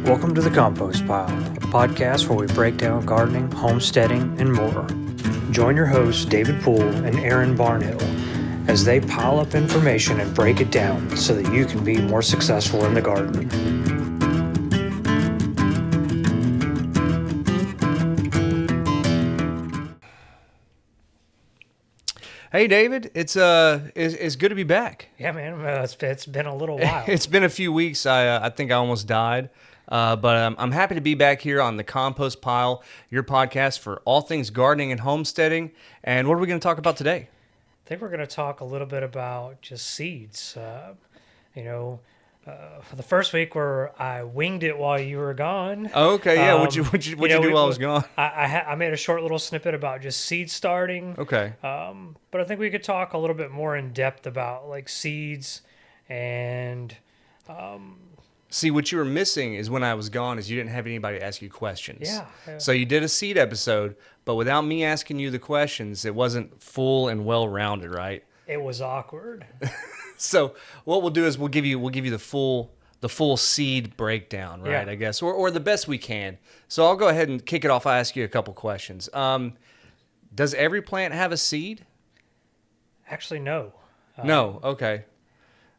Welcome to the Compost Pile, a podcast where we break down gardening, homesteading, and more. Join your hosts, David Poole and Aaron Barnhill, as they pile up information and break it down so that you can be more successful in the garden. Hey, David, it's good to be back. Yeah, man, it's been a little while. It's been a few weeks. I think I almost died, but I'm happy to be back here on the Compost Pile, your podcast for all things gardening and homesteading. And what are we going to talk about today? I think we're going to talk a little bit about just seeds. For the first week where I winged it while you were gone. Oh, okay, yeah. What'd you do while I was gone? I made a short little snippet about just seed starting. Okay. But I think we could talk a little bit more in depth about like seeds and. See, what you were missing is when I was gone is you didn't have anybody to ask you questions. Yeah. So you did a seed episode, but without me asking you the questions, it wasn't full and well-rounded, right? It was awkward. So what we'll do is we'll give you the full seed breakdown, right? Yeah. I guess, or the best we can. So I'll go ahead and kick it off. I'll ask you a couple questions. Does every plant have a seed? Actually, no. No. Okay.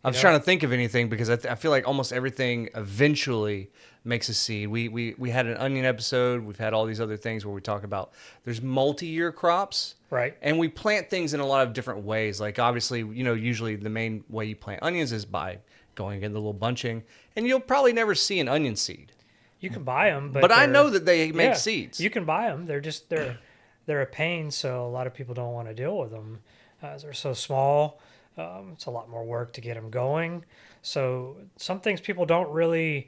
I was trying to think of anything because I feel like almost everything eventually makes a seed. We had an onion episode. We've had all these other things where we talk about there's multi-year crops. Right. And we plant things in a lot of different ways. Like obviously, usually the main way you plant onions is by going into a little bunching. And you'll probably never see an onion seed. You can buy them, but I know that they make seeds. You can buy them. They're a pain, so a lot of people don't want to deal with them. They're so small. It's a lot more work to get them going. So some things people don't really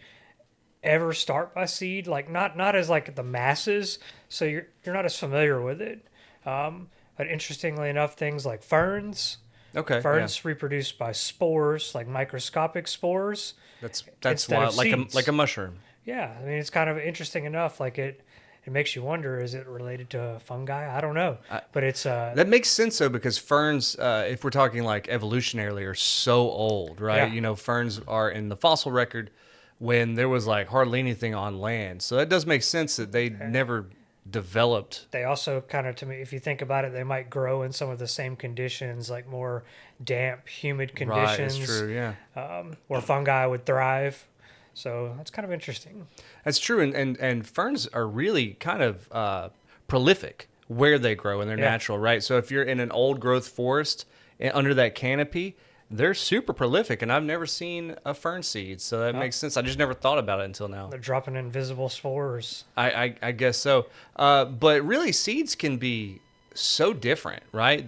ever start by seed, like not as like the masses. So you're not as familiar with it. But interestingly enough, things like ferns. Okay. Ferns reproduce by spores, like microscopic spores. That's wild, like a mushroom. Yeah, I mean it's kind of interesting enough. Like it makes you wonder: is it related to fungi? I don't know, but it's that makes sense though because ferns, if we're talking like evolutionarily, are so old, right? Yeah. Ferns are in the fossil record when there was like hardly anything on land, so that does make sense that they never developed. They also kind of, to me, if you think about it, they might grow in some of the same conditions, like more damp, humid conditions. Right, that's true. Yeah, where fungi would thrive. So that's kind of interesting. That's true, and ferns are really kind of prolific where they grow and they're natural, right? So if you're in an old growth forest under that canopy, they're super prolific, and I've never seen a fern seed, so that makes sense. I just never thought about it until now. They're dropping invisible spores. I guess so, but really seeds can be so different, right?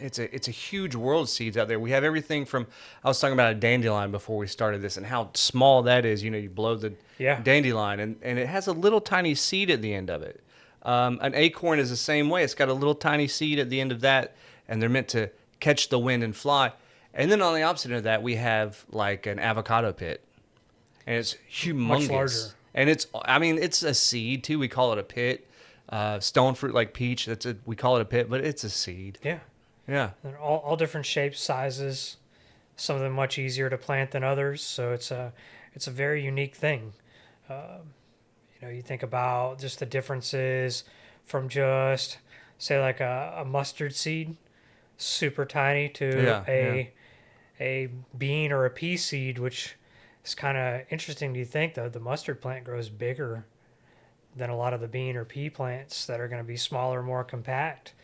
It's a huge world of seeds out there. We have everything from, I was talking about a dandelion before we started this and how small that is. You blow the dandelion and it has a little tiny seed at the end of it. An acorn is the same way. It's got a little tiny seed at the end of that, and they're meant to catch the wind and fly. And then on the opposite of that, we have like an avocado pit, and it's humongous. Much larger. And it's a seed too. We call it a pit. Stone fruit like peach, we call it a pit, but it's a seed. Yeah. Yeah. They're all different shapes, sizes. Some of them much easier to plant than others. So it's a very unique thing. You think about just the differences from just say like a mustard seed, super tiny, to a bean or a pea seed, which is kind of interesting. Do you think though the mustard plant grows bigger than a lot of the bean or pea plants that are going to be smaller, more compact,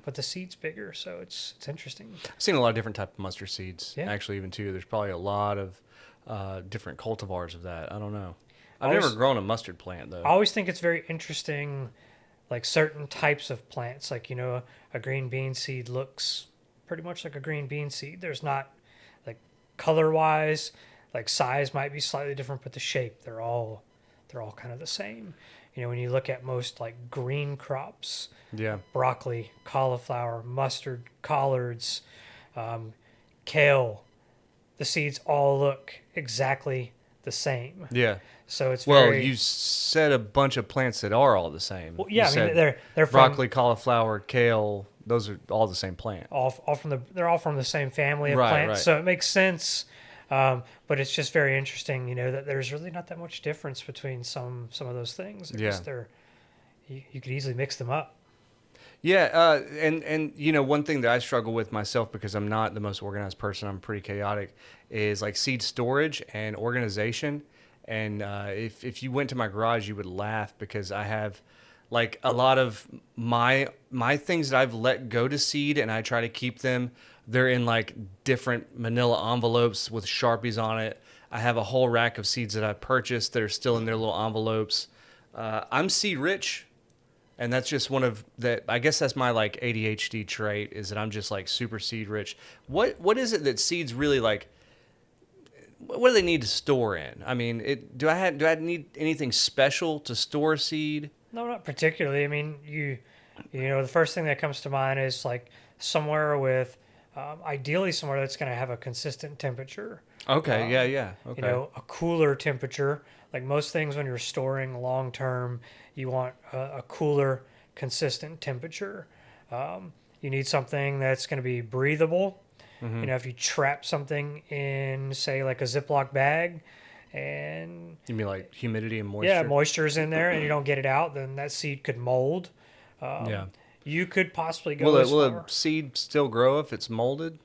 but the seed's bigger, so it's interesting. I've seen a lot of different types of mustard seeds, actually, even too. There's probably a lot of different cultivars of that. I don't know. I've never grown a mustard plant, though. I always think it's very interesting, like certain types of plants. Like, a green bean seed looks pretty much like a green bean seed. There's not, like, color-wise, like size might be slightly different, but the shape, they're all kind of the same. When you look at most like green crops, broccoli, cauliflower, mustard, collards, kale, the seeds all look exactly the same. Yeah. So it's you said a bunch of plants that are all the same. Well, yeah, they're from broccoli, cauliflower, kale. Those are all the same plant. They're all from the same family of plants. Right. So it makes sense But it's just very interesting, that there's really not that much difference between some of those things. They're Yeah. just you could easily mix them up. Yeah, and one thing that I struggle with myself because I'm not the most organized person, I'm pretty chaotic, is like seed storage and organization. And if you went to my garage, you would laugh because I have like a lot of my things that I've let go to seed, and I try to keep them. They're in like different manila envelopes with Sharpies on it. I have a whole rack of seeds that I purchased that are still in their little envelopes. I'm seed rich, and that's just one of the, I guess that's my like ADHD trait, is that I'm just like super seed rich. What is it that seeds really like, what do they need to store in? I mean, do I need anything special to store a seed? No, not particularly. I mean, the first thing that comes to mind is like somewhere with, ideally somewhere that's going to have a consistent temperature. Okay, yeah, Um, yeah. Okay. a cooler temperature. Like most things, when you're storing long term, you want a cooler, consistent temperature. You need something that's going to be breathable. Mhm. If you trap something in, say, like a Ziploc bag, and You mean like humidity and yeah, moisture? moisture's in there, and you don't get it out, then that seed could mold. Yeah. You could possibly Will go a as will a far. seed still grow if it's molded?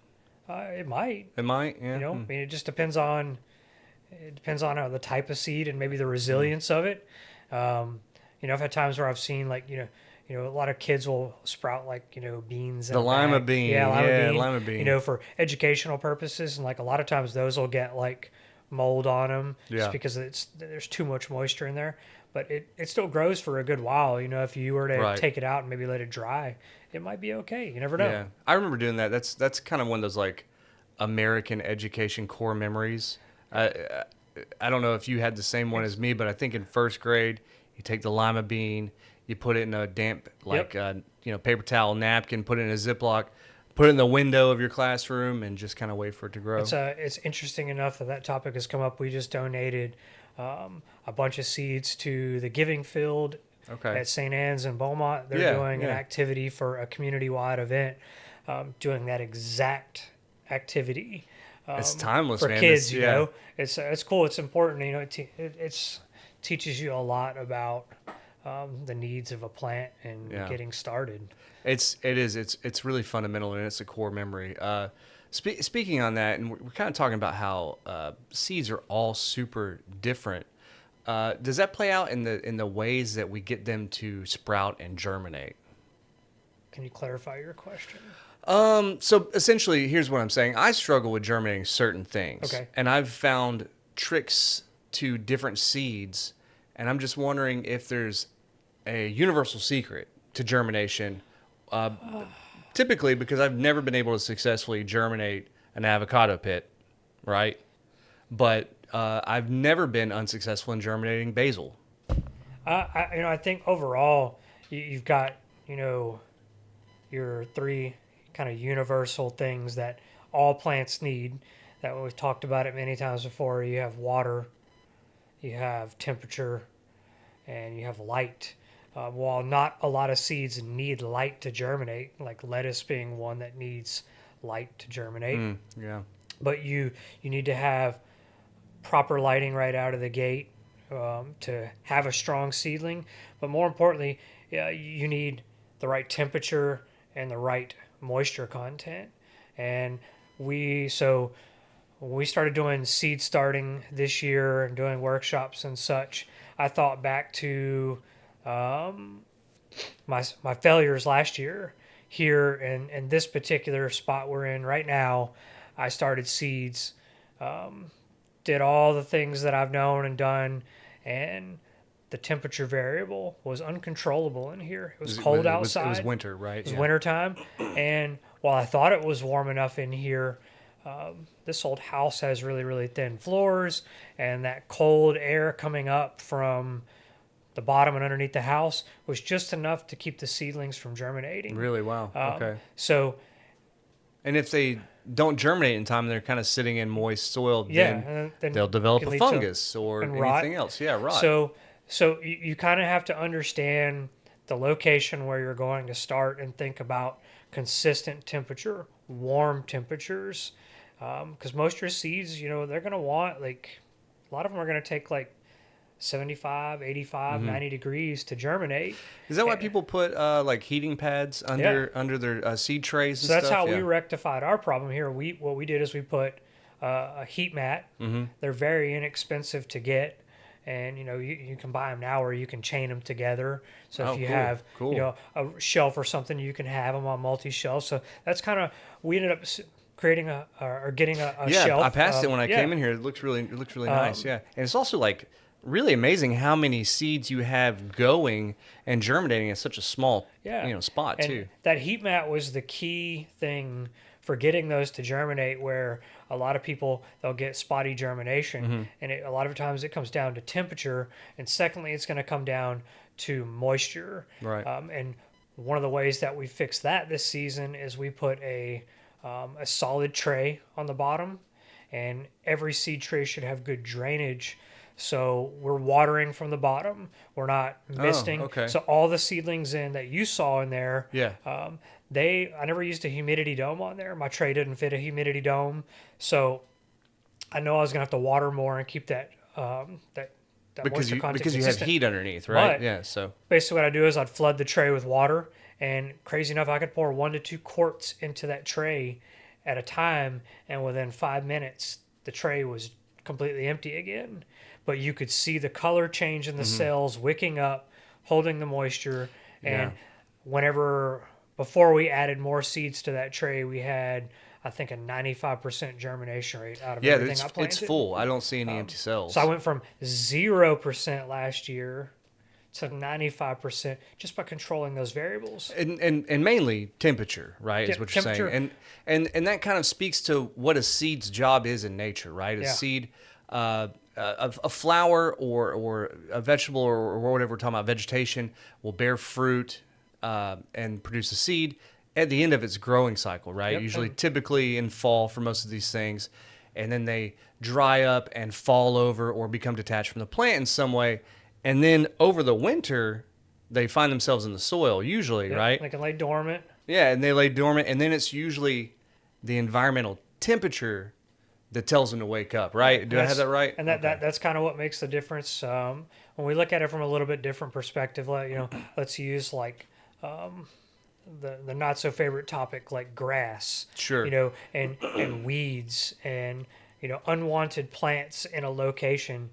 It might. It might. Yeah. I mean, it just depends on the type of seed and maybe the Mm. resilience of it. I've had times where I've seen like a lot of kids will sprout like beans in The a lima bag. Yeah, bean. lima Yeah, bean. lima bean. For educational purposes, and like a lot of times those will get like mold on them just Yeah. because there's too much moisture in there. But it still grows for a good while. If you were to Right. take it out and maybe let it dry, it might be okay. You never know. Yeah. I remember doing that. That's kind of one of those like American education core memories. I I don't know if you had the same one as Ex- me, but I think in first grade, you take the lima bean, you put it in a damp, Yep. like, paper towel napkin, put it in a Ziploc, put it in the window of your classroom, and just kind of wait for it to grow. It's interesting enough that topic has come up. We just donated a bunch of seeds to the Giving Field Okay. at St. Anne's in Beaumont. They're Yeah. doing an Yeah. activity for a community-wide event, doing that exact activity It's timeless, for man. This, kids. yeah. It's cool. It's important. It's teaches you a lot about the needs of a plant and Yeah. getting started. It's really fundamental, and it's a core memory. Speaking on that, and we're kind of talking about how seeds are all super different. Does that play out in the ways that we get them to sprout and germinate? Can you clarify your question? So essentially, here's what I'm saying. I struggle with germinating certain things, Okay. and I've found tricks to different seeds, and I'm just wondering if there's a universal secret to germination. Uh, Typically, because I've never been able to successfully germinate an avocado pit, right? But I've never been unsuccessful in germinating basil. I think overall you've got your three kind of universal things that all plants need. That we've talked about it many times before. You have water, you have temperature, and you have light. While not a lot of seeds need light to germinate, like lettuce being one that needs light to germinate, Yeah. but you need to have proper lighting right out of the gate to have a strong seedling. But more importantly, you need the right temperature and the right moisture content. And so when we started doing seed starting this year and doing workshops and such, I thought back to my failures last year here in this particular spot we're in right now. I started seeds, did all the things that I've known and done, and the temperature variable was uncontrollable in here. It was cold It was outside. winter, right? It was Yeah. winter time, and while I thought it was warm enough in here, this old house has really, really thin floors, and that cold air coming up from the bottom and underneath the house was just enough to keep the seedlings from germinating. Really? Wow. Okay. So, And if they don't germinate in time, they're kind of sitting in moist soil, yeah, then and then they'll develop can a lead to fungus or and rot. anything else. Yeah, rot. So you kind of have to understand the location where you're going to start and think about consistent temperature, warm temperatures, Because most of your seeds, they're going to want like a lot of them are going to take like 75, 85, 90 degrees to germinate. Is that why Eh, people put like heating pads Yeah. under their seed trays and So that's stuff? how we Yeah. rectified our problem here. What we did is we put a heat mat. They're very inexpensive to get, and you can buy them now, or you can chain them together. So Oh, if you cool, have cool. a shelf or something, you can have them on multi-shelf. So that's kind of we ended up creating or getting a Yeah, shelf. I passed it when I Yeah. came in here. It looks really nice. Yeah, and it's also like really amazing how many seeds you have going and germinating in such a small Yeah. spot And too. that heat mat was the key thing for getting those to germinate, where a lot of people, they'll get spotty germination. And a lot of times it comes down to temperature. And secondly, it's going to come down to moisture. Right. And one of the ways that we fixed that this season is we put a solid tray on the bottom, and every seed tray should have good drainage. So we're watering from the bottom. We're not misting. okay. So all the seedlings in that you saw in there, Yeah. I never used a humidity dome on there. My tray didn't fit a humidity dome, so I know I was gonna have to water more and keep that moisture content Because you have consistent. heat underneath, right? But Yeah. So basically, what I do is I'd flood the tray with water, and crazy enough, I could pour 1 to 2 quarts into that tray at a time, and within 5 minutes, the tray was completely empty again. But you could see the color change in the cells, wicking up, holding the moisture, Yeah. and whenever before we added more seeds to that tray, we had I think a 95% germination rate out of yeah, everything I planted. it's full. I don't see any empty cells. So I went from 0% last year to 95% just by controlling those variables. And mainly temperature, right? Yeah, Is what you're temperature. saying, and that kind of speaks to what a seed's job is in nature, right? A Yeah. seed, a flower or a vegetable or whatever we're talking about, vegetation will bear fruit and produce a seed at the end of its growing cycle, right? Yep. Usually, typically in fall for most of these things, and then they dry up and fall over or become detached from the plant in some way, and then over the winter they find themselves in the soil usually, Yep, right? they can lay dormant. Yeah, and they lay dormant, and then it's usually the environmental temperature that tells them to wake up, right? Do I have that right? And that's kind of what makes the difference. When we look at it from a little bit different perspective, let's use like the not so favorite topic like grass, Sure. and weeds and unwanted plants in a location,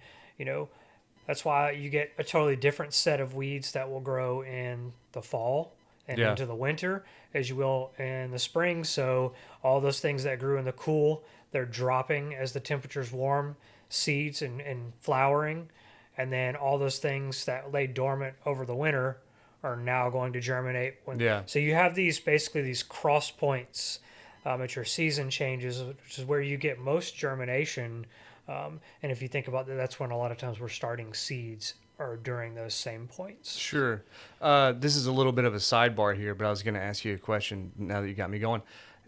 that's why you get a totally different set of weeds that will grow in the fall and Yeah. into the winter as you will in the spring. So all those things that grew in the cool, they're dropping as the temperatures warm, seeds and flowering. And then all those things that lay dormant over the winter are now going to germinate. Yeah. So you have basically these cross points at your season changes, which is where you get most germination. And if you think about that, that's when a lot of times we're starting seeds are during those same points. Sure. This is a little bit of a sidebar here, but I was going to ask you a question now that you got me going.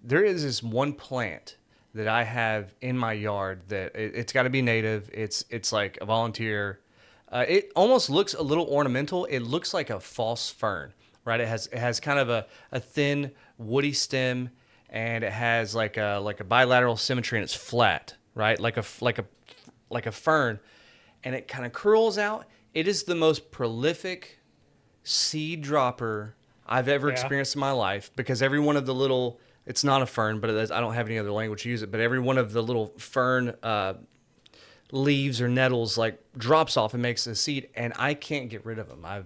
There is this one plant that I have in my yard that it's got to be native. It's like a volunteer. It almost looks a little ornamental. It looks like a false fern, right? It has kind of a thin woody stem, and it has like a bilateral symmetry, and it's flat, right? Like a fern, and it kind of curls out. It is the most prolific seed dropper I've ever Yeah. experienced in my life, because every one of the little, it's not a fern, but I don't have any other language to use it, but every one of the little fern leaves or nettles like drops off and makes a seed, and I can't get rid of them. I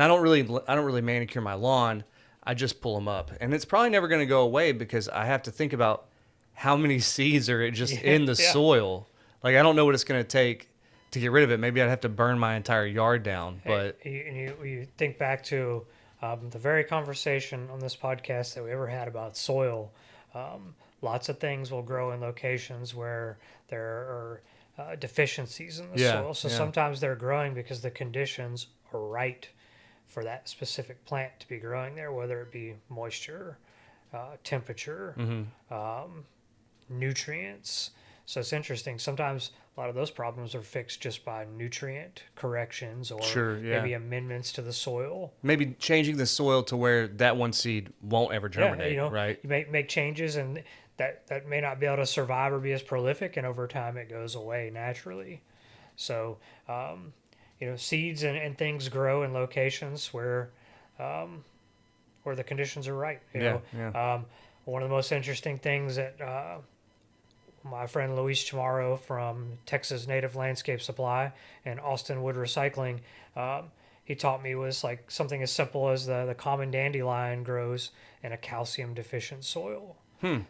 don't really manicure my lawn. I just pull them up, and it's probably never going to go away because I have to think about how many seeds are just in the Yeah. soil. Like, I don't know what it's going to take to get rid of it. Maybe I'd have to burn my entire yard down. But You think back to the very conversation on this podcast that we ever had about soil. Lots of things will grow in locations where there are deficiencies in the Yeah, soil. So yeah. sometimes they're growing because the conditions are right for that specific plant to be growing there, whether it be moisture, temperature, nutrients. So it's interesting. Sometimes a lot of those problems are fixed just by nutrient corrections or Sure, yeah. maybe amendments to the soil. maybe changing the soil to where that one seed won't ever Yeah, germinate, right? You make changes, and that may not be able to survive or be as prolific, and over time it goes away naturally. So, seeds and things grow in locations where the conditions are right. Yeah, yeah. One of the most interesting things that my friend Luis Chamorro from Texas Native Landscape Supply and Austin Wood Recycling, he taught me was like something as simple as the common dandelion grows in a calcium deficient soil.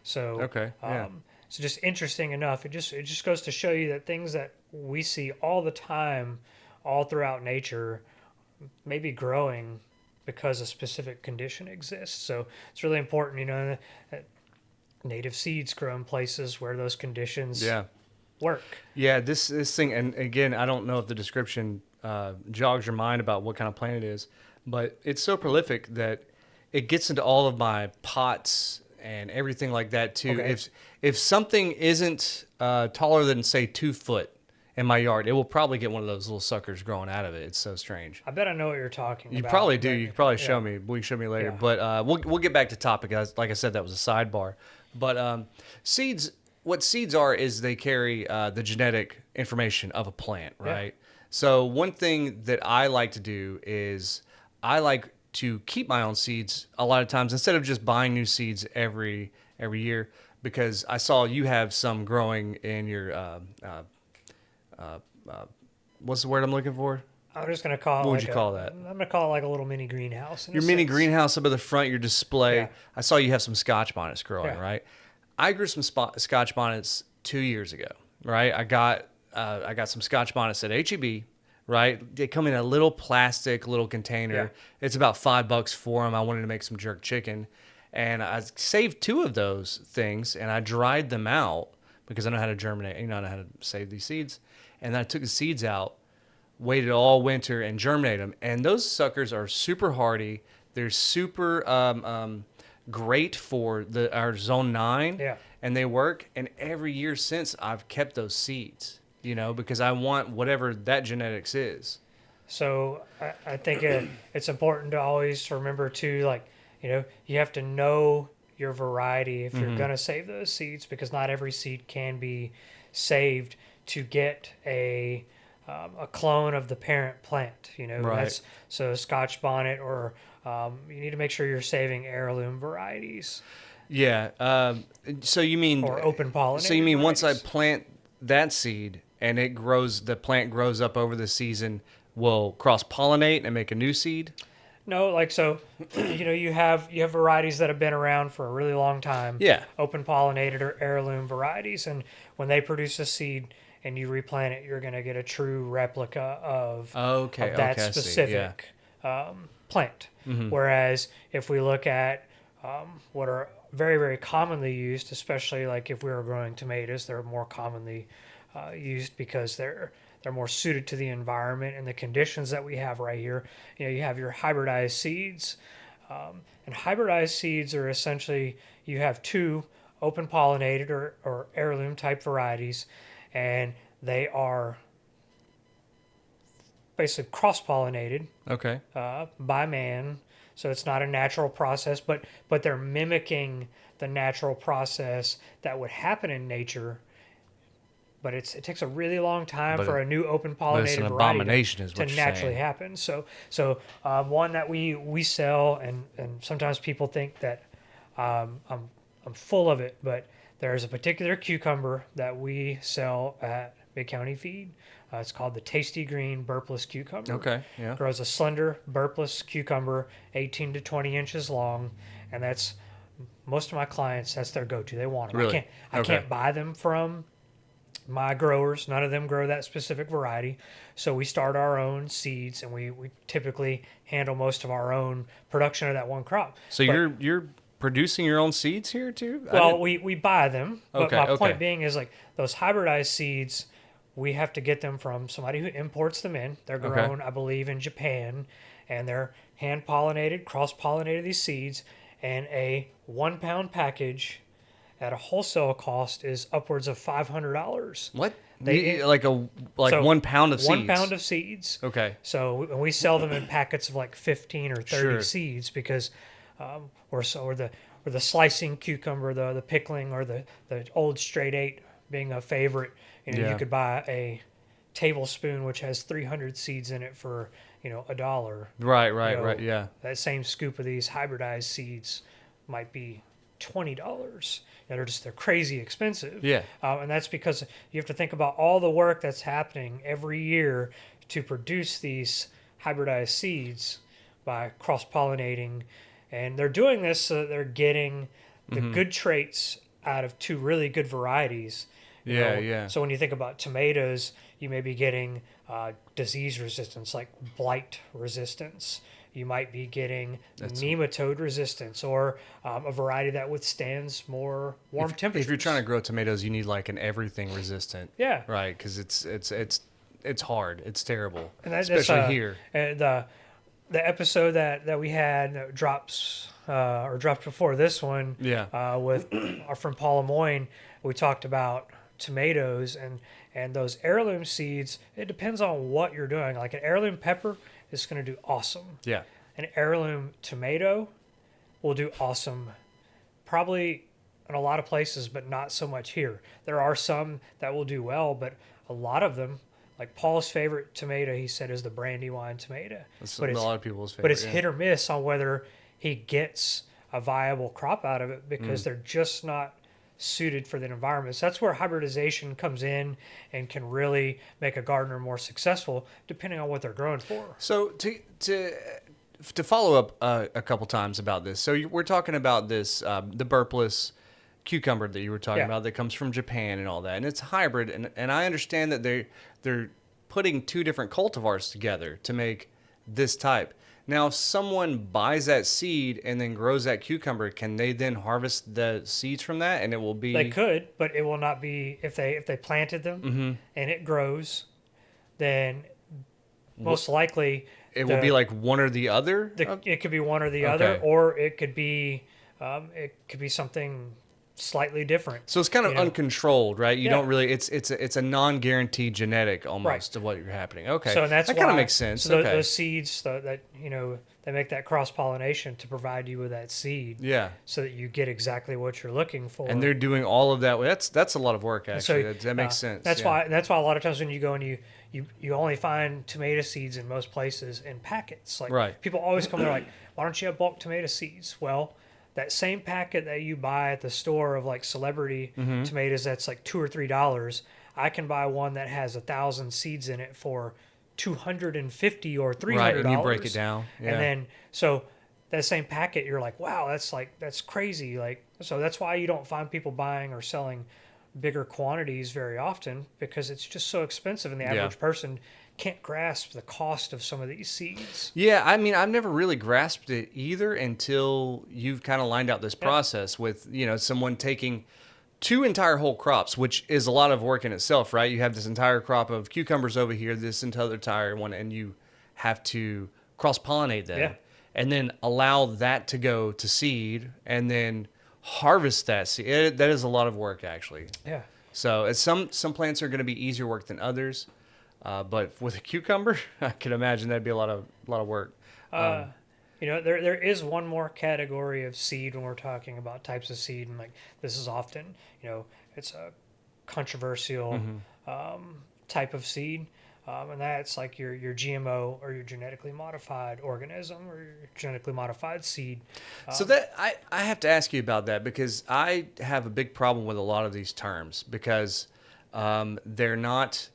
So, Okay. Yeah. so just interesting enough. It just goes to show you that things that we see all the time, all throughout nature, may be growing because a specific condition exists. So it's really important, that native seeds grow in places where those conditions Yeah. work. Yeah, this thing, and again, I don't know if the description jogs your mind about what kind of plant it is, but it's so prolific that it gets into all of my pots and everything like that too. Okay. If something isn't taller than say 2 foot in my yard, it will probably get one of those little suckers growing out of it. It's so strange. I bet I know what you're talking You about. probably do. but- You could probably yeah. show me. We can show me later. Yeah. But we'll get back to topic. Like I said, that was a sidebar. But seeds, what seeds are is they carry the genetic information of a plant, right? So one thing that I like to do is I like to keep my own seeds a lot of times instead of just buying new seeds every year, because I saw you have some growing in your what's the word I'm looking for? I'm just gonna call it. What would like you call that? I'm gonna call it like a little mini greenhouse. in Your a mini sense. greenhouse up at the front, your display. Yeah. I saw you have some Scotch bonnets growing, Yeah. right? I grew some Scotch bonnets 2 years ago, right? I got some Scotch bonnets at HEB, right? They come in a little plastic little container. Yeah. It's about $5 for them. I wanted to make some jerk chicken, and I saved 2 of those things, and I dried them out because I know how to germinate. I know how to save these seeds, and then I took the seeds out, waited all winter and germinate them. And those suckers are super hardy. They're super great for our zone 9. Yeah. And they work. And every year since, I've kept those seeds, because I want whatever that genetics is. So I think it's important to always remember too, like, you have to know your variety if you're going to save those seeds, because not every seed can be saved to get a clone of the parent plant. Right. So Scotch bonnet, or you need to make sure you're saving heirloom varieties Yeah. So you mean or open pollinated. So you mean once I varieties. plant that seed and the plant grows up over the season, will cross pollinate and make a new seed? No, like so, you have varieties that have been around for a really long time. Yeah. Open pollinated or heirloom varieties, and when they produce a seed and you replant it, you're going to get a true replica of Okay. that Okay, I see. specific plant. Whereas if we look at what are very, very commonly used, especially like if we were growing tomatoes, they're more commonly used because they're more suited to the environment and the conditions that we have right here. You have your hybridized seeds, and hybridized seeds are essentially, you have 2 open pollinated or heirloom type varieties, and they are basically cross pollinated Okay. by man. So it's not a natural process, but they're mimicking the natural process that would happen in nature. But it takes a really long time But for a new open pollinated an variety abomination is to what you're naturally saying. happen. So one that we sell, and sometimes people think that I'm full of it, but there's a particular cucumber that we sell at Big County Feed. It's called the Tasty Green Burpless Cucumber. Okay. Yeah. Grows a slender burpless cucumber, 18 to 20 inches long, and that's most of my clients. That's their go-to. They want them. Really? I Okay. can't buy them from my growers. None of them grow that specific variety, so we start our own seeds, and we typically handle most of our own production of that one crop. So But- you're producing your own seeds here too? well, we buy them, but Okay, my okay. point being is like those hybridized seeds, we have to get them from somebody who imports them in. They're Okay. grown, I believe, in Japan, and they're hand pollinated, cross pollinated these seeds, and a 1 pound package at a wholesale cost is upwards of $500. What? They- like So, 1 pound of seeds. 1 pound of seeds. Okay. So we sell them in packets of like 15 or 30 Sure. seeds, because we're or the slicing cucumber, the pickling, or the old straight eight being a favorite. You Yeah. could buy a tablespoon which has 300 seeds in it for $1. Right, You right, right. know, Yeah. that same scoop of these hybridized seeds might be $20. They're crazy expensive, Yeah. and that's because you have to think about all the work that's happening every year to produce these hybridized seeds by cross pollinating, and they're doing this so that they're getting the Hmm. good traits out of two really good varieties. Yeah, yeah. So when you think about tomatoes, you may be getting disease resistance, like blight resistance. You might be getting That's nematode resistance, or a variety that withstands more warm if you're trying to temperatures. grow tomatoes, you need like an everything resistant, Yeah, right? Because it's hard. It's terrible, and that's especially here. the episode that we had drops or dropped before this one Yeah. with our friend Paul Lemoyne. We talked about tomatoes and those heirloom seeds. It depends on what you're doing. Like an heirloom pepper is going to do awesome. Yeah. An heirloom tomato will do awesome, probably in a lot of places, but not so much here. There are some that will do well, but a lot of them, like Paul's favorite tomato, he said is the brandywine tomato. That's a But it's lot of people's but favorite. it's Yeah. hit or miss on whether he gets a viable crop out of it because they're just not suited for the environment. So that's where hybridization comes in and can really make a gardener more successful, depending on what they're growing for. So to follow up a couple times about this, so we're talking about this the burpless cucumber that you were talking Yeah. about that comes from Japan and all that, and it's hybrid, and I understand that they're putting two different cultivars together to make this type. Now, if someone buys that seed and then grows that cucumber, can they then harvest the seeds from that, and it will be? They could, but it will not be if they planted them and it grows, then most likely It will be like one or the other. it could be one or the other, Okay. or it could be something slightly different. So it's kind of you know? uncontrolled, right? You Yeah. don't really. It's a non-guaranteed genetic almost Right. of what you're happening. Okay, So and that's that why kind of makes sense. So Okay, those seeds that they make that cross pollination to provide you with that seed, yeah, so that you get exactly what you're looking for. and they're doing all of that. That's a lot of work actually. So That makes sense. That's yeah. why a lot of times when you go and you only find tomato seeds in most places in packets. Like Right. people always come there like, why don't you have bulk tomato seeds? Well, that same packet that you buy at the store of like celebrity Mm-hmm. tomatoes that's like $2 or $3, I can buy one that has 1,000 seeds in it for $250 or $300. Right, and you break it down. Yeah. And then so that same packet, you're like, wow, that's crazy. Like, so that's why you don't find people buying or selling bigger quantities very often, because it's just so expensive, and the Yeah. average person can't grasp the cost of some of these seeds. Yeah, I mean, I've never really grasped it either until you've kind of lined out this process with, someone taking two entire whole crops, which is a lot of work in itself, right? You have this entire crop of cucumbers over here, this entire one, and you have to cross-pollinate them. Yeah. And then allow that to go to seed and then harvest that seed. That is a lot of work, actually. Yeah. So it's some plants are going to be easier work than others. But with a cucumber, I can imagine that'd be a lot of work. There is one more category of seed when we're talking about types of seed, and like this is often, it's a controversial type of seed, and that's like your GMO or your genetically modified organism or your genetically modified seed. So that I have to ask you about that because I have a big problem with a lot of these terms because they're not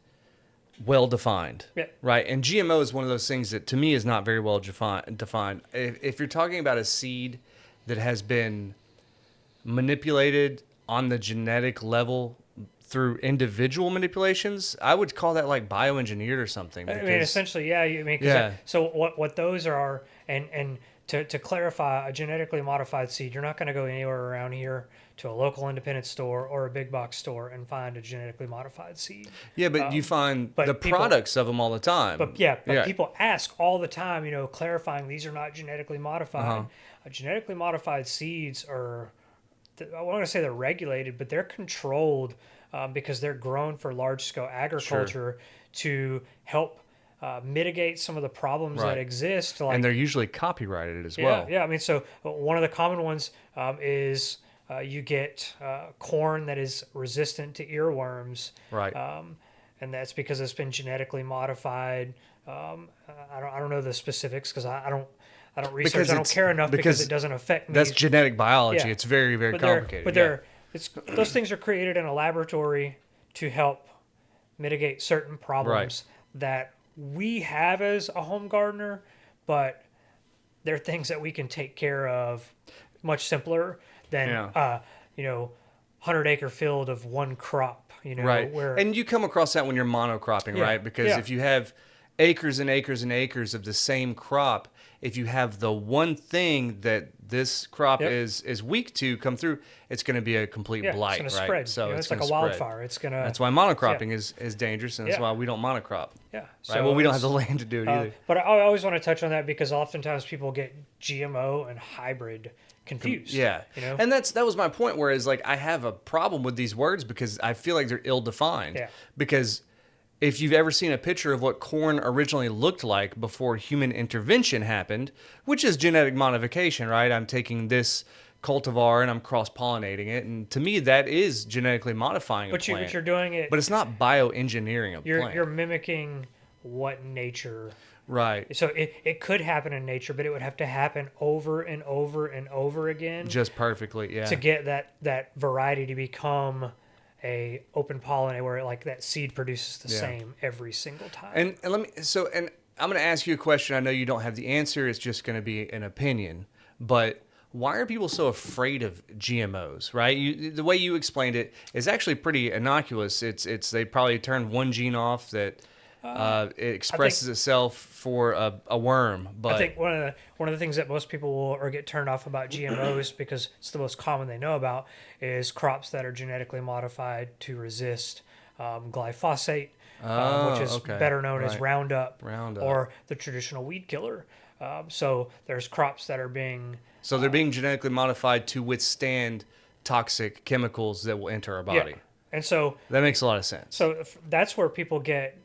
well defined, Yeah. right? And GMO is one of those things that to me is not very well defined. If you're talking about a seed that has been manipulated on the genetic level through individual manipulations, I would call that like bioengineered or something. I mean, because- essentially, yeah. Yeah. So what those are, and to clarify, a genetically modified seed, you're not going to go anywhere around here to a local independent store or a big box store and find a genetically modified seed. Yeah, but you find but the people- products of them all the time. But people ask all the time, clarifying these are not genetically modified. Genetically modified seeds are, I want to say they're regulated, but they're controlled because they're grown for large scale agriculture to help mitigate some of the problems that Right. exist. And Like, they're usually copyrighted as yeah, well. yeah. I mean, so one of the common ones is you get corn that is resistant to earworms, Right. and that's because it's been genetically modified. I don't know the specifics because I don't research. Because I don't it's care enough because it because doesn't affect me. that's genetic biology. Yeah, It's very, very complicated. but Yeah. it's those things are created in a laboratory to help mitigate certain Right. problems that we have as a home gardener, but they're things that we can take care of much simpler than Yeah. 100-acre field of one crop, Right. where And you come across that when you're monocropping, yeah, right? Because yeah, if you have acres and acres and acres of the same crop, if you have the one thing that this crop yep, is weak to come through, it's going to be a complete yeah, it's going blight, to right? spread. So It's it's like going a to spread. wildfire. It's going to That's why yeah, monocropping is dangerous, and that's yeah, why we don't monocrop, yeah. right? Well, So we don't have it's the land to do it either. but I always want to touch on that because oftentimes people get GMO and hybrid confused. Yeah. You know, And that was my point, whereas like I have a problem with these words because I feel like they're ill defined. Yeah. Because if you've ever seen a picture of what corn originally looked like before human intervention happened, which is genetic modification, right? I'm taking this cultivar and I'm cross pollinating it, and to me that is genetically modifying a but plant. you're doing it. But it's not bioengineering a plant. You're mimicking what nature. Right. So it could happen in nature, but it would have to happen over and over and over again Just perfectly, yeah. to get that variety to become a open pollinator where like that seed produces the Yeah. same every single time. And and I'm going to ask you a question. I know you don't have the answer. It's just going to be an opinion. But why are people so afraid of GMOs, right? The way you explained it is actually pretty innocuous. It's they probably turned one gene off that it expresses itself for a worm, but I think one of the things that most people will or get turned off about GMOs because it's the most common they know about is crops that are genetically modified to resist glyphosate, which is okay. better known as Right. Roundup, Roundup. or the traditional weed killer. So there's crops that are being So they're being genetically modified to withstand toxic chemicals that will enter our body. yeah, and so That makes a lot of sense. that's where people get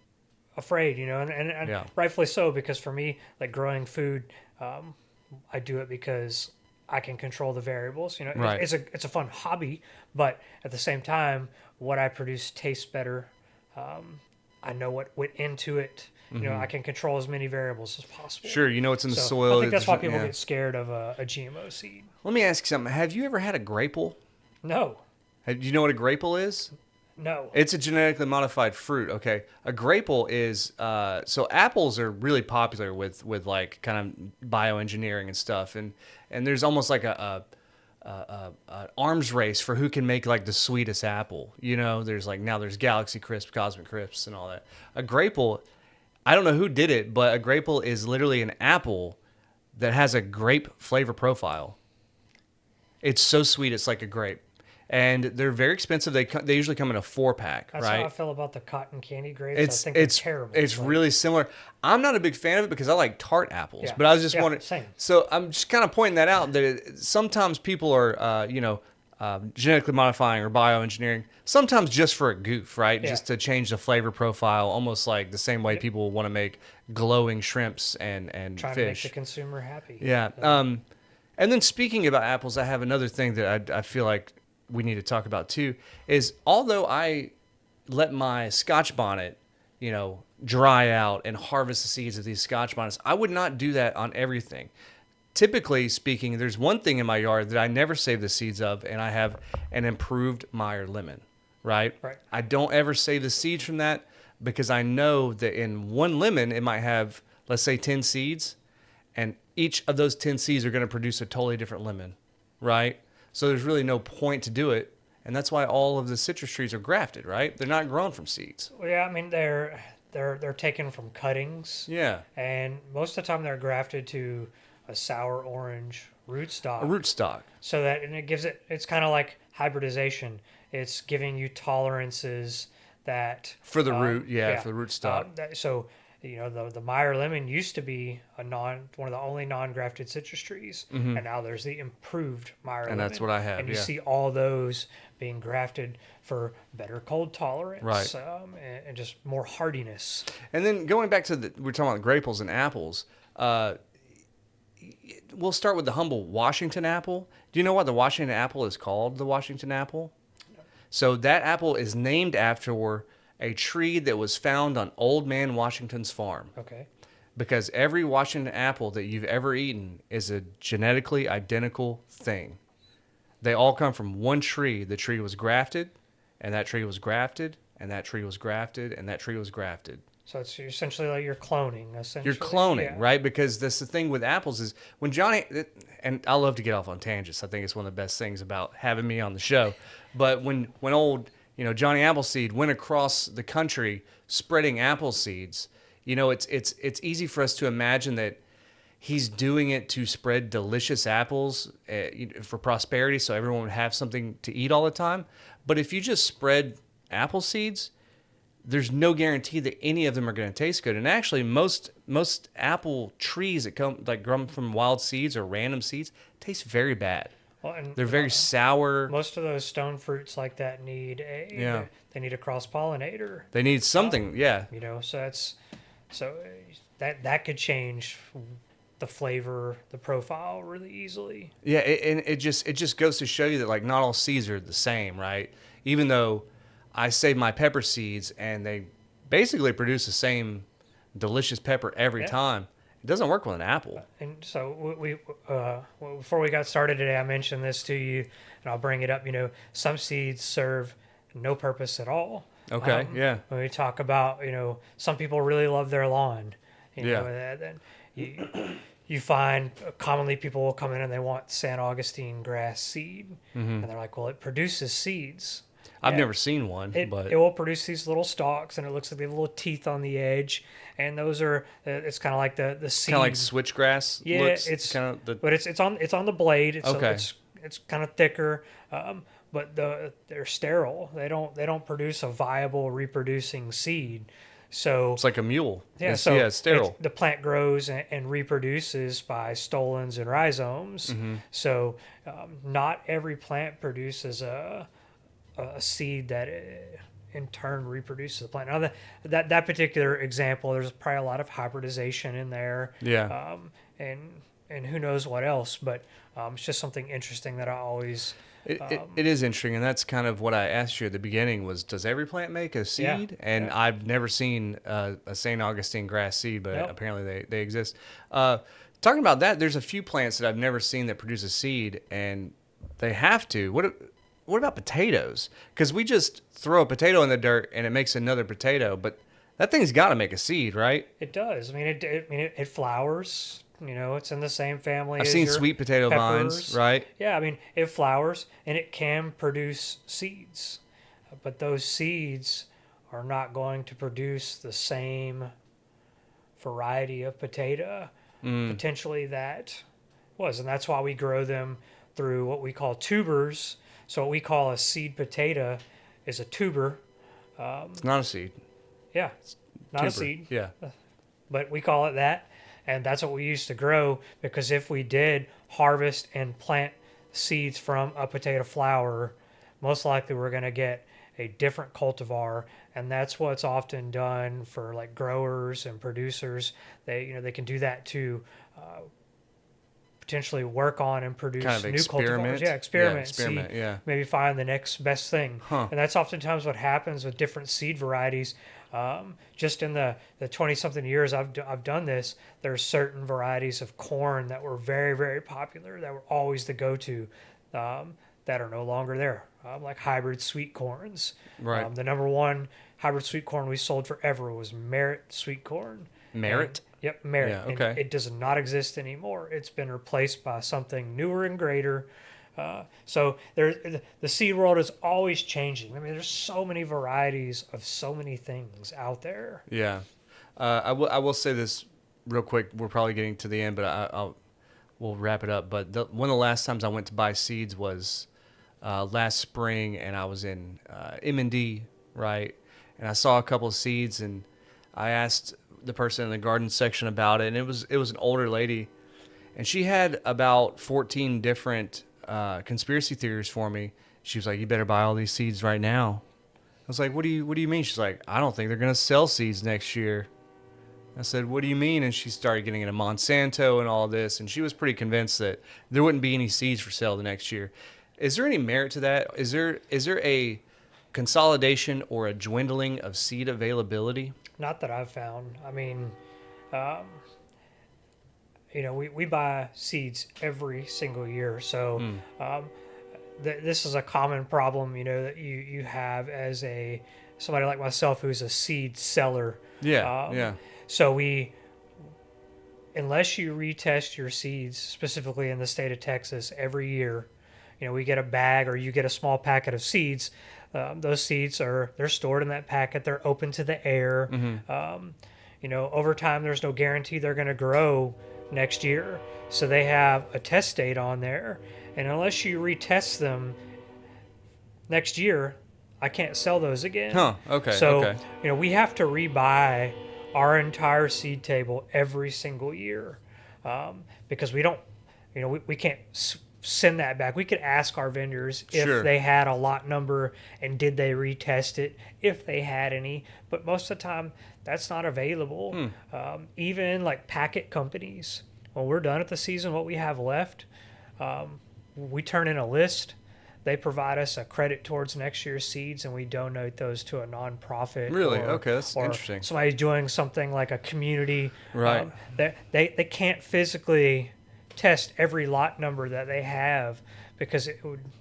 afraid, and Yeah. rightfully so because for me, like growing food, I do it because I can control the variables. Right. It's a fun hobby, but at the same time, what I produce tastes better. I know what went into it. I can control as many variables as possible. Sure, you know what's in the So soil. I think that's why people Yeah. get scared of a GMO seed. Let me ask you something. Have you ever had a grapple? No, Do you know what a grapple is? no. It's a genetically modified fruit. Okay, a grapple is so apples are really popular with like kind of bioengineering and stuff, and there's almost like a arms race for who can make like the sweetest apple. There's like now there's Galaxy Crisp, Cosmic Crisps, and all that. A grapple, I don't know who did it, but a grapple is literally an apple that has a grape flavor profile. It's so sweet, it's like a grape. And they're very expensive. They usually come in a 4-pack, That's right? how I feel about the cotton candy grapes. It's I think they're it's terrible. it's Like, really similar. I'm not a big fan of it because I like tart apples, Yeah. but I was just Yeah, wondering. same. So I'm just kind of pointing that out that sometimes people are genetically modifying or bioengineering, sometimes just for a goof, right? Yeah. Just to change the flavor profile, almost like the same way people want to make glowing shrimps and trying to make fish. the consumer happy. Yeah. And then speaking about apples, I have another thing that I feel like we need to talk about too. Is although I let my Scotch bonnet, dry out and harvest the seeds of these Scotch bonnets, I would not do that on everything. Typically speaking, there's one thing in my yard that I never save the seeds of, and I have an improved Meyer lemon, right? Right. I don't ever save the seeds from that because I know that in one lemon, it might have, let's say, 10 seeds, and each of those 10 seeds are going to produce a totally different lemon, right? So there's really no point to do it, and that's why all of the citrus trees are grafted, right? They're not grown from seeds. Well, yeah, I mean they're taken from cuttings, Yeah, and most of the time they're grafted to a sour orange rootstock. a rootstock. So that and it's kind of like hybridization. It's giving you tolerances that For the root, for the rootstock. so The Meyer lemon used to be one of the only non-grafted citrus trees, and now there's the improved Meyer And that's lemon, what I have. and you Yeah. see all those being grafted for better cold Right. tolerance, and just more hardiness. And then going back to we're talking about grapes and apples. We'll start with the humble Washington apple. Do you know why the Washington apple is called the Washington apple? So that apple is named after a tree that was found on Old Man Washington's farm. Okay. Because every Washington apple that you've ever eaten is a genetically identical thing. They all come from one tree. The tree was grafted, and that tree was grafted, and that tree was grafted, and that tree was grafted. So it's essentially like you're cloning, You're essentially. cloning, Yeah. right? Because that's the thing with apples is when Johnny, and I love to get off on tangents. I think it's one of the best things about having me on the show. But when old, Johnny Appleseed went across the country spreading apple seeds, it's easy for us to imagine that he's doing it to spread delicious apples for prosperity, so everyone would have something to eat all the time. But if you just spread apple seeds, there's no guarantee that any of them are going to taste good. And actually, most apple trees that come from wild seeds or random seeds taste very bad. Well, and They're very sour. most of those stone fruits like that need Yeah. they need a cross pollinator. They need something. Yeah. So that could change the flavor, the profile really easily. Yeah, and it just goes to show you that like not all seeds are the same, right? Even though I save my pepper seeds and they basically produce the same delicious pepper every Yeah. time, it doesn't work with an apple. And so before we got started today, I mentioned this to you, and I'll bring it up. Some seeds serve no purpose at all. Okay, yeah. When we talk about, some people really love their lawn. Yeah. And you find commonly people will come in and they want San Augustine grass seed, and they're like, well, it produces seeds. I've Yeah. never seen one, but It will produce these little stalks, and it looks like they have little teeth on the edge, and those are it's kind of like the seed. kind of like switchgrass. Yeah, looks, it's kind of the but it's on the blade. Okay. It's kind of thicker, but they're sterile. They don't produce a viable reproducing seed. So it's like a mule. yeah, It's sterile. the plant grows and reproduces by stolons and rhizomes. So not every plant produces a seed that in turn reproduces the plant. Now that particular example, there's probably a lot of hybridization in there. Yeah. And who knows what else, but it's just something interesting that I always. It is interesting, and that's kind of what I asked you at the beginning was, does every plant make a seed? Yeah, And yeah. I've never seen a St. Augustine grass seed, but Nope. apparently they exist. Talking about that, there's a few plants that I've never seen that produce a seed, and they have to. What about potatoes? Because we just throw a potato in the dirt, and it makes another potato, but that thing's got to make a seed, right? It does. I mean, it flowers. It's in the same family. I've as seen your sweet potato vines, peppers. right? Yeah, I mean, it flowers and it can produce seeds, but those seeds are not going to produce the same variety of potato potentially that was, and that's why we grow them through what we call tubers. So what we call a seed potato is a tuber. It's not a seed. Yeah, not a Tuber. seed, Yeah. but we call it that. And that's what we used to grow, because if we did harvest and plant seeds from a potato flower, most likely we're going to get a different cultivar. And that's what's often done for like growers and producers. They can do that to potentially work on and produce Kind of new experiment. cultivars. Yeah, experiment. Experiment, See, yeah. maybe find the next best thing. Huh. And that's oftentimes what happens with different seed varieties. Just in the 20-something years I've done this, there's certain varieties of corn that were very, very popular, that were always the go-to, that are no longer there, like hybrid sweet corns. Right. The number one hybrid sweet corn we sold forever was Merit sweet corn. Merit? Yep, Merit. Yeah, And okay. it does not exist anymore. It's been replaced by something newer and greater. So the seed world is always changing. I mean, there's so many varieties of so many things out there. Yeah. I will say this real quick. We're probably getting to the end, but we'll wrap it up. But one of the last times I went to buy seeds was last spring, and I was in M&D, right? And I saw a couple of seeds, and I asked the person in the garden section about it, and it was an older lady, and she had about 14 different conspiracy theories for me. She was like, "You better buy all these seeds right now." I was like, what do you mean?" She's like, "I don't think they're gonna sell seeds next year." I said, "What do you mean?" And she started getting into Monsanto and all this, and she was pretty convinced that there wouldn't be any seeds for sale the next year. Is there any merit to that? Is there a consolidation or a dwindling of seed availability? Not that I've found. I mean, um, we buy seeds every single year. So um, this is a common problem, that you have as somebody like myself who's a seed seller. Yeah, yeah. So unless you retest your seeds, specifically in the state of Texas, every year, we get a bag or you get a small packet of seeds. Those seeds they're stored in that packet. They're open to the air. Over time, there's no guarantee they're going to grow next year. So they have a test date on there. And unless you retest them next year, I can't sell those again. Huh, okay, So, okay. we have to rebuy our entire seed table every single year because we don't, we can't send that back. We could ask our vendors if Sure. they had a lot number and did they retest it, if they had any. But most of the time, that's not available. Even like packet companies, when we're done at the season, what we have left, we turn in a list. They provide us a credit towards next year's seeds, and we donate those to a nonprofit. Really? Okay, that's or interesting. Somebody's doing something like a community. Right. They can't physically test every lot number that they have because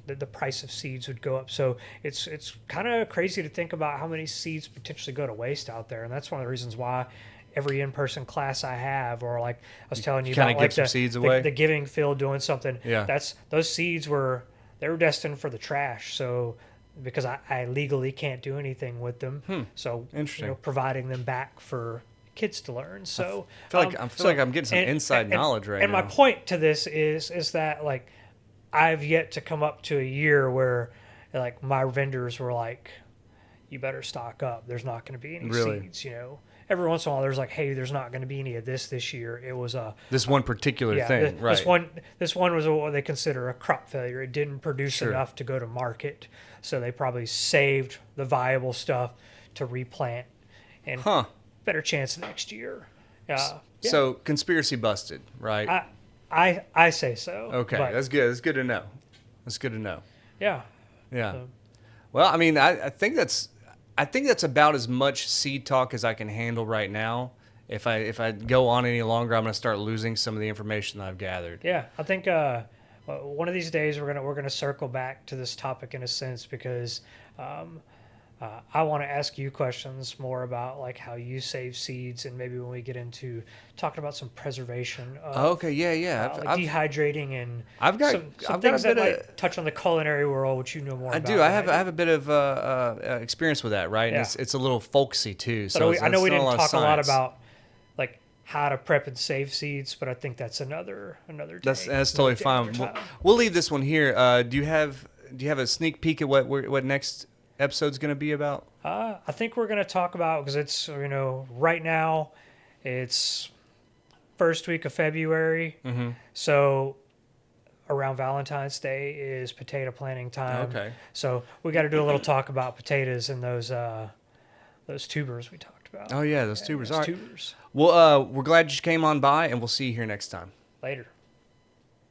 the price of seeds would go up. So it's kind of crazy to think about how many seeds potentially go to waste out there, and that's one of the reasons why every in-person class I have, or like I was telling you Kinda about, give like some seeds away? the giving field doing something. Yeah. Those seeds were destined for the trash. So because I legally can't do anything with them, so Interesting. providing them back for kids to learn. So I feel like I'm getting some inside knowledge right and now. my point to this is that like I've yet to come up to a year where like my vendors were like, "You better stock up. There's not going to be any Really? seeds." Every once in a while, there's like, "Hey, there's not going to be any of this year." It was This one particular thing, right? This one was what they consider a crop failure. It didn't produce Sure. enough to go to market, so they probably saved the viable stuff to replant, and better chance next year. Yeah. So conspiracy busted, right? I say so. Okay, but, that's good. That's good to know. That's good to know. yeah. Yeah. So- Well, I mean, I think that's about as much seed talk as I can handle right now. If I go on any longer, I'm going to start losing some of the information that I've gathered. Yeah, I think one of these days we're gonna circle back to this topic in a sense because I want to ask you questions more about like how you save seeds, and maybe when we get into talking about some preservation of Okay, yeah. like dehydrating and I've got some a things bit that of. might touch on the culinary world, which you know more I about. do. than I have a bit of experience with that, right? Yeah. And it's a little folksy too. But So I know we it's not didn't lot of talk a lot science. about like how to prep and save seeds, but I think that's another day. That's another totally day, fine. another time. We'll leave this one here. Do you have a sneak peek at what next episode's going to be about? I think we're going to talk about, because it's, right now it's first week of February. Mm-hmm. So around Valentine's Day is potato planting time. Okay. So we got to do a little talk about potatoes and those tubers we talked about. Oh yeah, those tubers. Those All right. tubers. Well, we're glad you came on by, and we'll see you here next time. Later.